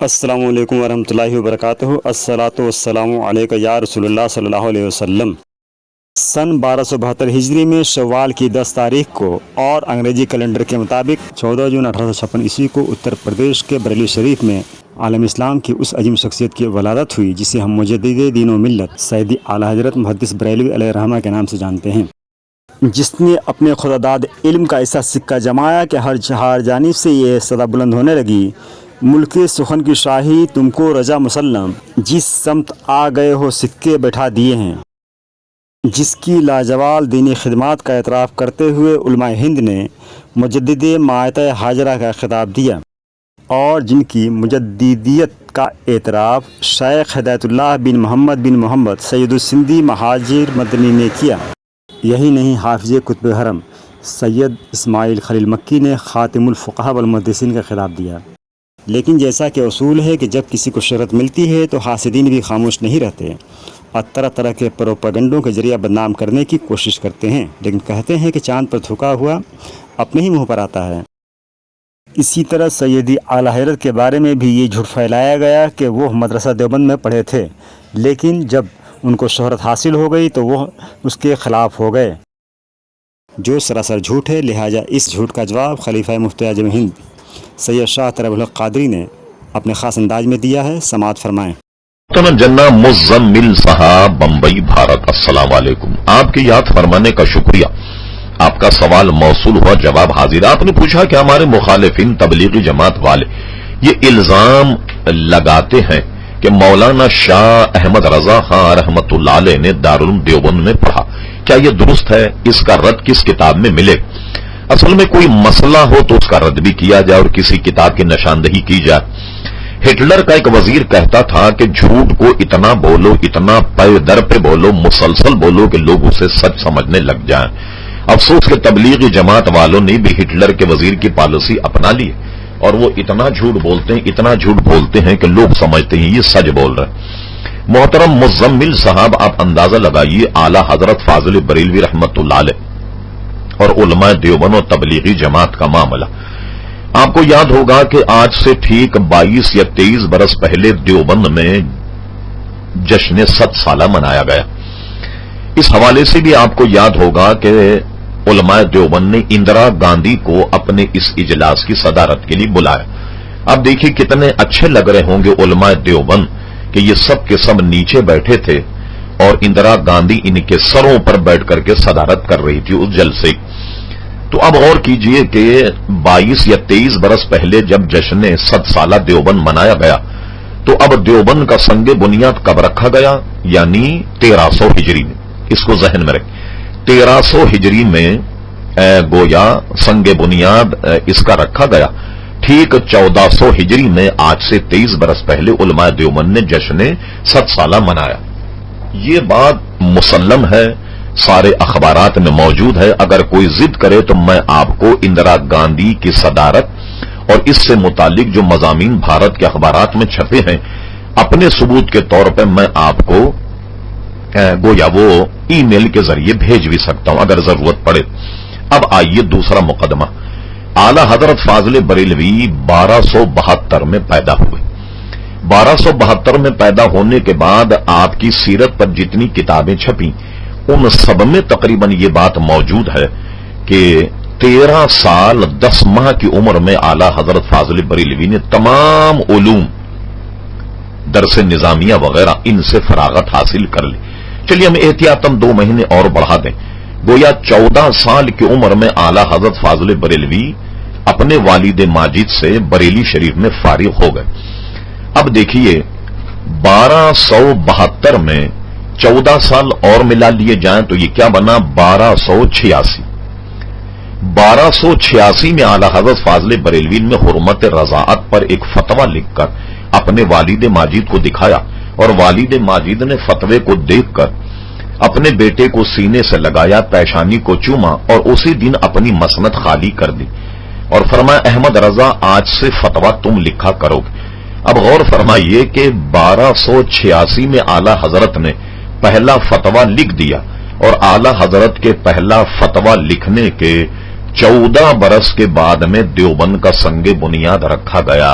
السلام علیکم ورحمۃ اللہ وبرکاتہ۔ الصلاۃ والسلام علیک یا رسول اللہ صلی اللہ علیہ وسلم۔ سن 1272 ہجری میں شوال کی 10 تاریخ کو اور انگریزی کیلنڈر کے مطابق 14 جون 1856 عیسوی کو اتر پردیش کے بریلی شریف میں عالم اسلام کی اس عظیم شخصیت کی ولادت ہوئی جسے ہم مجدد دین و ملت سیدی اعلیٰ حضرت محدث بریلوی علیہ الرحمہ کے نام سے جانتے ہیں، جس نے اپنے خداداد علم کا ایسا سکہ جمایا کہ ہر جانب سے یہ صدا بلند ہونے لگی، ملک سخن کی شاہی تم کو رضا مسلم، جس سمت آ گئے ہو سکے بیٹھا دیے ہیں۔ جس کی لاجوال دینی خدمات کا اعتراف کرتے ہوئے علماء ہند نے مجدد مائتہ ہاجرہ کا خطاب دیا، اور جن کی مجددیت کا اعتراف شیخ ہدایت اللہ بن محمد سید السندھی مہاجر مدنی نے کیا۔ یہی نہیں، حافظ کتب حرم سید اسماعیل خلیل مکی نے خاتم الفقہاء والمحدثین کا خطاب دیا۔ لیکن جیسا کہ اصول ہے کہ جب کسی کو شہرت ملتی ہے تو حاسدین بھی خاموش نہیں رہتے اور طرح طرح کے پروپیگنڈوں کے ذریعہ بدنام کرنے کی کوشش کرتے ہیں، لیکن کہتے ہیں کہ چاند پر تھوکا ہوا اپنے ہی منہ پر آتا ہے۔ اسی طرح سیدی اعلیٰ حضرت کے بارے میں بھی یہ جھوٹ پھیلایا گیا کہ وہ مدرسہ دیوبند میں پڑھے تھے، لیکن جب ان کو شہرت حاصل ہو گئی تو وہ اس کے خلاف ہو گئے، جو سراسر جھوٹ ہے۔ لہٰذا اس جھوٹ کا جواب خلیفہ مفتی اعظم ہند سید شاہ طرب الحق قادری نے اپنے خاص انداز میں دیا ہے، سماعت فرمائیں۔ جنہ مزمل صاحب بمبئی بھارت، السلام علیکم۔ آپ کے یاد فرمانے کا شکریہ، آپ کا سوال موصول ہوا، جواب حاضر۔ آپ نے پوچھا کہ ہمارے مخالفین تبلیغی جماعت والے یہ الزام لگاتے ہیں کہ مولانا شاہ احمد رضا خان رحمت اللہ علیہ نے دارالعلوم دیوبند میں پڑھا، کیا یہ درست ہے؟ اس کا رد کس کتاب میں ملے؟ اصل میں کوئی مسئلہ ہو تو اس کا رد بھی کیا جائے اور کسی کتاب کی نشاندہی کی جائے۔ ہٹلر کا ایک وزیر کہتا تھا کہ جھوٹ کو اتنا بولو، اتنا پے در پہ بولو، مسلسل بولو کہ لوگ اسے سچ سمجھنے لگ جائیں۔ افسوس کہ تبلیغی جماعت والوں نے بھی ہٹلر کے وزیر کی پالیسی اپنا لی اور وہ اتنا جھوٹ بولتے ہیں کہ لوگ سمجھتے ہیں یہ سچ بول رہے۔ محترم مزمل صاحب، آپ اندازہ لگائیے اعلیٰ حضرت فاضل بریلوی رحمت اللہ علیہ اور علماء دیوبند و تبلیغی جماعت کا معاملہ۔ آپ کو یاد ہوگا کہ آج سے ٹھیک 22 یا 23 برس پہلے دیوبند میں جشن 100 سالہ منایا گیا۔ اس حوالے سے بھی آپ کو یاد ہوگا کہ علماء دیوبند نے اندرا گاندھی کو اپنے اس اجلاس کی صدارت کے لیے بلایا۔ اب دیکھیے کتنے اچھے لگ رہے ہوں گے علماء دیوبند کہ یہ سب کے سب نیچے بیٹھے تھے اور اندرا گاندھی ان کے سروں پر بیٹھ کر کے صدارت کر رہی تھی اس جلسے۔ تو اب غور کیجئے کہ 22 یا 23 برس پہلے جب جشن 100 سالہ دیوبند منایا گیا تو اب دیوبند کا سنگ بنیاد کب رکھا گیا؟ یعنی 1300 ہجری میں۔ اس کو ذہن میں رکھ، 1300 ہجری میں گویا سنگ بنیاد اس کا رکھا گیا۔ ٹھیک 1400 ہجری میں آج سے 23 برس پہلے علماء دیوبند نے جشن 100 سالہ منایا۔ یہ بات مسلم ہے، سارے اخبارات میں موجود ہے۔ اگر کوئی ضد کرے تو میں آپ کو اندرا گاندھی کی صدارت اور اس سے متعلق جو مضامین بھارت کے اخبارات میں چھپے ہیں اپنے ثبوت کے طور پر میں آپ کو گویا وہ ای میل کے ذریعے بھیج بھی سکتا ہوں اگر ضرورت پڑے۔ اب آئیے دوسرا مقدمہ۔ اعلیٰ حضرت فاضل بریلوی 1272 میں پیدا ہوئے۔ 1272 میں پیدا ہونے کے بعد آپ کی سیرت پر جتنی کتابیں چھپیں ان سب میں تقریباً یہ بات موجود ہے کہ 13 سال 10 ماہ کی عمر میں اعلیٰ حضرت فاضل بریلوی نے تمام علوم، درس نظامیہ وغیرہ ان سے فراغت حاصل کر لی۔ چلیے ہم احتیاطاً 2 مہینے اور بڑھا دیں، گویا 14 سال کی عمر میں اعلیٰ حضرت فاضل بریلوی اپنے والد ماجد سے بریلی شریف میں فارغ ہو گئے۔ اب دیکھیے 1272 میں 14 سال اور ملا لیے جائیں تو یہ کیا بنا؟ 1286۔ 1286 میں اعلیٰ حضرت فاضل بریلوی نے حرمت رضاعت پر ایک فتویٰ لکھ کر اپنے والد ماجد کو دکھایا اور والد ماجد نے فتوے کو دیکھ کر اپنے بیٹے کو سینے سے لگایا، پیشانی کو چوما اور اسی دن اپنی مسند خالی کر دی اور فرمایا احمد رضا آج سے فتویٰ تم لکھا کرو گے۔ اب غور فرمائیے کہ 1286 میں اعلیٰ حضرت نے پہلا فتویٰ لکھ دیا اور اعلیٰ حضرت کے پہلا فتویٰ لکھنے کے 14 برس کے بعد میں دیوبند کا سنگ بنیاد رکھا گیا۔